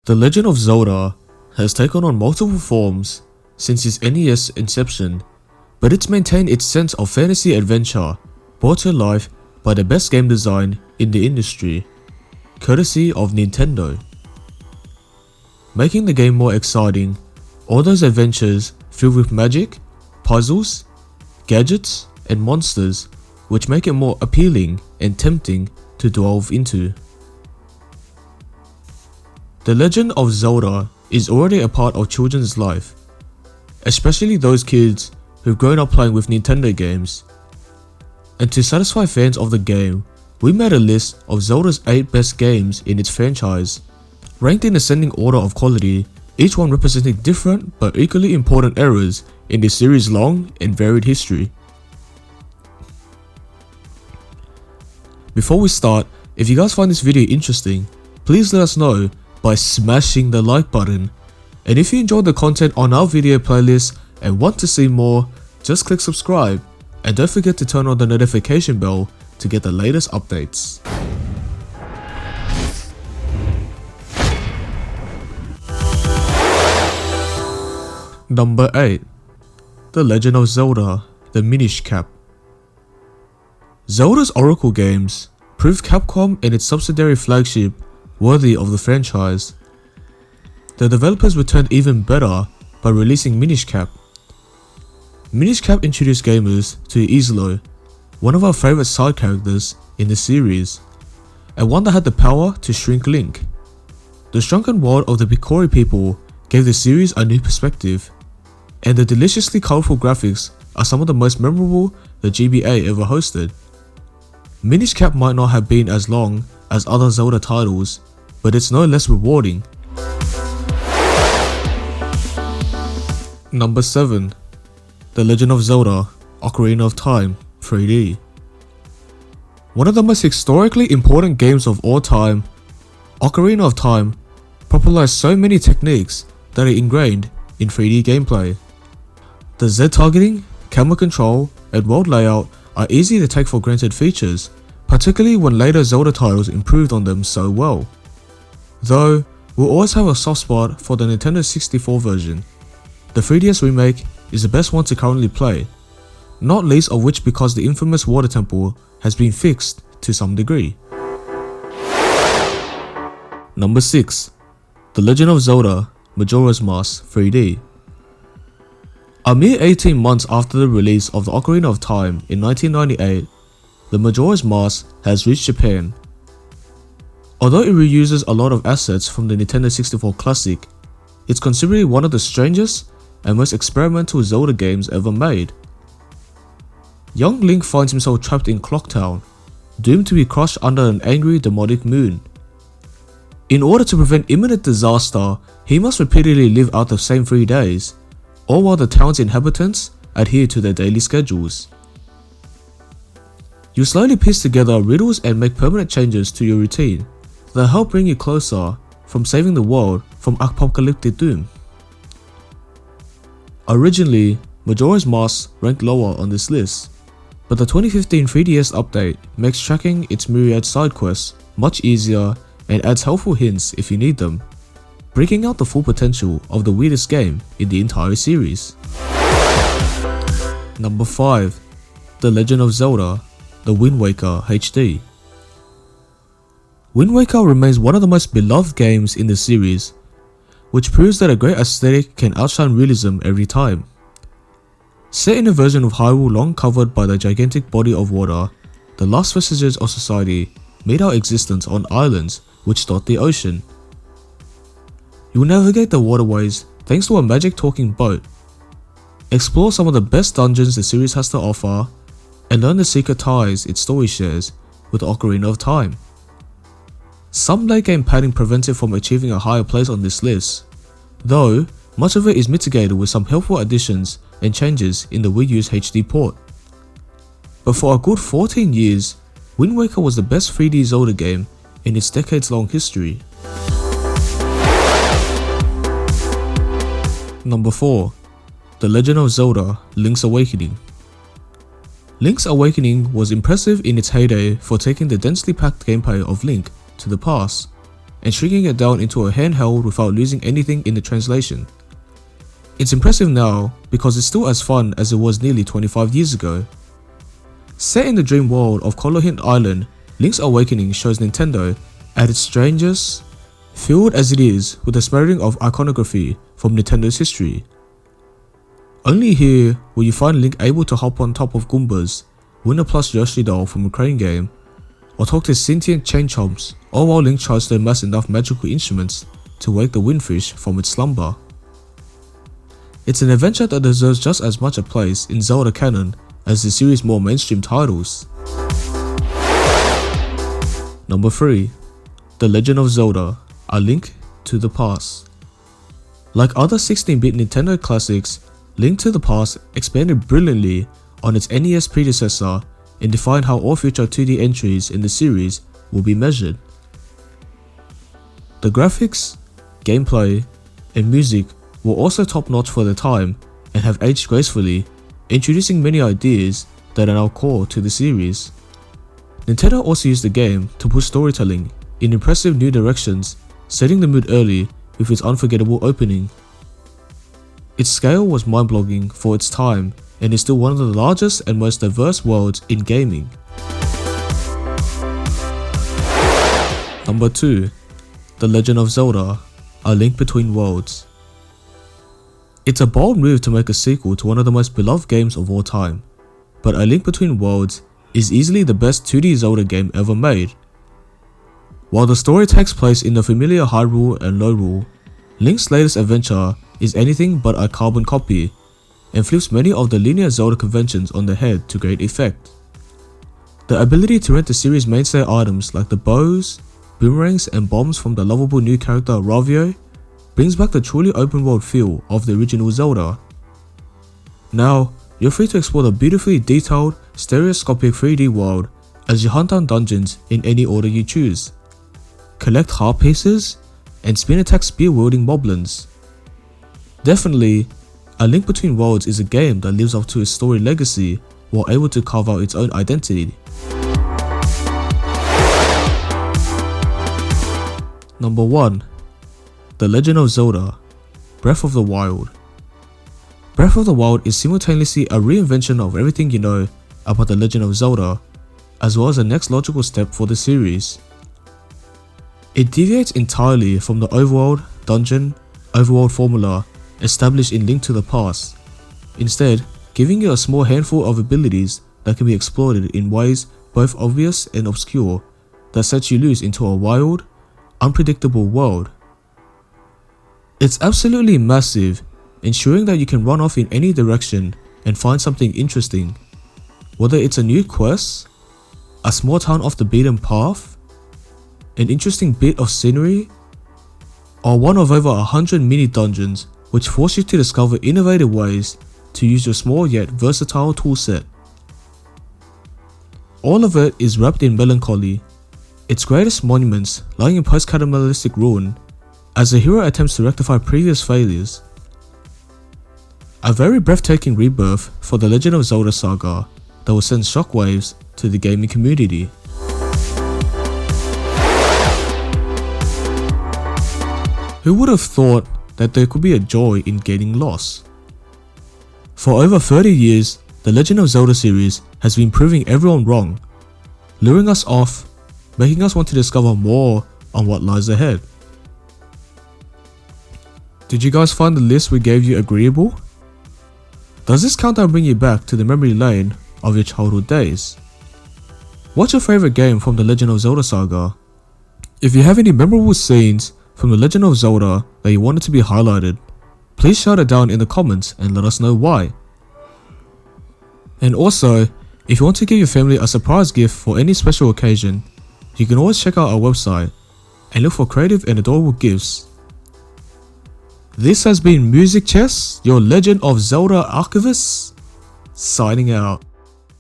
The Legend of Zelda has taken on multiple forms since its NES inception, but it's maintained its sense of fantasy adventure brought to life by the best game design in the industry, courtesy of Nintendo. Making the game more exciting, all those adventures filled with magic, puzzles, gadgets, and monsters, which make it more appealing and tempting to delve into. The Legend of Zelda is already a part of children's life, especially those kids who've grown up playing with Nintendo games. And to satisfy fans of the game, we made a list of Zelda's 8 best games in its franchise, ranked in ascending order of quality, each one representing different but equally important eras in the series' long and varied history. Before we start, if you guys find this video interesting, please let us know by smashing the like button. And if you enjoyed the content on our video playlist and want to see more, just click subscribe and don't forget to turn on the notification bell to get the latest updates. Number 8. The Legend of Zelda, the Minish Cap. Zelda's Oracle games proved Capcom and its subsidiary flagship worthy of the franchise. The developers returned even better by releasing Minish Cap. Minish Cap introduced gamers to Islo, one of our favourite side characters in the series, and one that had the power to shrink Link. The shrunken world of the Picori people gave the series a new perspective, and the deliciously colourful graphics are some of the most memorable the GBA ever hosted. Minish Cap might not have been as long as other Zelda titles, but it's no less rewarding. Number 7. The Legend of Zelda, Ocarina of Time 3D. One of the most historically important games of all time, Ocarina of Time popularized so many techniques that are ingrained in 3D gameplay. The Z targeting, camera control, and world layout are easy to take for granted features, particularly when later Zelda titles improved on them so well. Though, we'll always have a soft spot for the Nintendo 64 version. The 3DS remake is the best one to currently play, not least of which because the infamous water temple has been fixed to some degree. Number 6. The Legend of Zelda, Majora's Mask 3D. A mere 18 months after the release of the Ocarina of Time in 1998, the Majora's Mask has reached Japan. Although it reuses a lot of assets from the Nintendo 64 classic, it's considered one of the strangest and most experimental Zelda games ever made. Young Link finds himself trapped in Clock Town, doomed to be crushed under an angry demonic moon. In order to prevent imminent disaster, he must repeatedly live out the same 3 days, all while the town's inhabitants adhere to their daily schedules. You slowly piece together riddles and make permanent changes to your routine that help bring you closer from saving the world from apocalyptic doom. Originally, Majora's Mask ranked lower on this list, but the 2015 3DS update makes tracking its myriad side quests much easier and adds helpful hints if you need them, bringing out the full potential of the weirdest game in the entire series. Number 5. The Legend of Zelda, the Wind Waker HD. Wind Waker remains one of the most beloved games in the series, which proves that a great aesthetic can outshine realism every time. Set in a version of Hyrule long covered by the gigantic body of water, the last vestiges of society made our existence on islands which dot the ocean. You'll navigate the waterways thanks to a magic talking boat, explore some of the best dungeons the series has to offer, and learn the secret ties its story shares with Ocarina of Time. Some late game padding prevents it from achieving a higher place on this list, though much of it is mitigated with some helpful additions and changes in the Wii U's HD port. But for a good 14 years, Wind Waker was the best 3D Zelda game in its decades-long history. Number 4. The Legend of Zelda, Link's Awakening. Link's Awakening was impressive in its heyday for taking the densely packed gameplay of Link to the past. and shrinking it down into a handheld without losing anything in the translation. It's impressive now because it's still as fun as it was nearly 25 years ago. Set in the dream world of Colorhint Island, Link's Awakening shows Nintendo at its strangest, filled as it is with a smattering of iconography from Nintendo's history. Only here will you find Link able to hop on top of Goombas, win a plush Yoshi doll from a crane game, or talk to sentient chain chomps, all while Link tries to amass enough magical instruments to wake the windfish from its slumber. It's an adventure that deserves just as much a place in Zelda canon as the series' more mainstream titles. Number 3. The Legend of Zelda: A Link to the Past. Like other 16-bit Nintendo classics, Link to the Past expanded brilliantly on its NES predecessor and defined how all future 2D entries in the series will be measured. The graphics, gameplay, and music were also top-notch for their time and have aged gracefully, introducing many ideas that are now core to the series. Nintendo also used the game to push storytelling in impressive new directions, setting the mood early with its unforgettable opening. Its scale was mind-boggling for its time and is still one of the largest and most diverse worlds in gaming. Number 2. The Legend of Zelda: A Link Between Worlds. It's a bold move to make a sequel to one of the most beloved games of all time, but A Link Between Worlds is easily the best 2D Zelda game ever made. While the story takes place in the familiar Hyrule and Lorule, Link's latest adventure is anything but a carbon copy, and flips many of the linear Zelda conventions on the head to great effect. The ability to rent the series' mainstay items like the bows, boomerangs, and bombs from the lovable new character Ravio brings back the truly open world feel of the original Zelda. Now, you're free to explore the beautifully detailed, stereoscopic 3D world as you hunt down dungeons in any order you choose, collect heart pieces, and spin attack spear-wielding moblins. Definitely, A Link Between Worlds is a game that lives up to its story legacy while able to carve out its own identity. Number 1. The Legend of Zelda: Breath of the Wild. Breath of the Wild is simultaneously a reinvention of everything you know about The Legend of Zelda, as well as the next logical step for the series. It deviates entirely from the overworld, dungeon, overworld formula established in Link to the Past, instead giving you a small handful of abilities that can be exploited in ways both obvious and obscure that sets you loose into a wild, unpredictable world. It's absolutely massive, ensuring that you can run off in any direction and find something interesting, whether it's a new quest, a small town off the beaten path, an interesting bit of scenery, or one of over 100 mini dungeons which force you to discover innovative ways to use your small yet versatile toolset. All of it is wrapped in melancholy, its greatest monuments lying in post-cataclysmic ruin as the hero attempts to rectify previous failures. A very breathtaking rebirth for the Legend of Zelda saga that will send shockwaves to the gaming community. Who would have thought that there could be a joy in getting lost? For over 30 years, the Legend of Zelda series has been proving everyone wrong, luring us off, making us want to discover more on what lies ahead. Did you guys find the list we gave you agreeable? Does this countdown bring you back to the memory lane of your childhood days? What's your favorite game from the Legend of Zelda saga? If you have any memorable scenes from the Legend of Zelda that you wanted to be highlighted, please shout it down in the comments and let us know why. And also, if you want to give your family a surprise gift for any special occasion, you can always check out our website and look for creative and adorable gifts. This has been Music Chess, your Legend of Zelda archivist, signing out.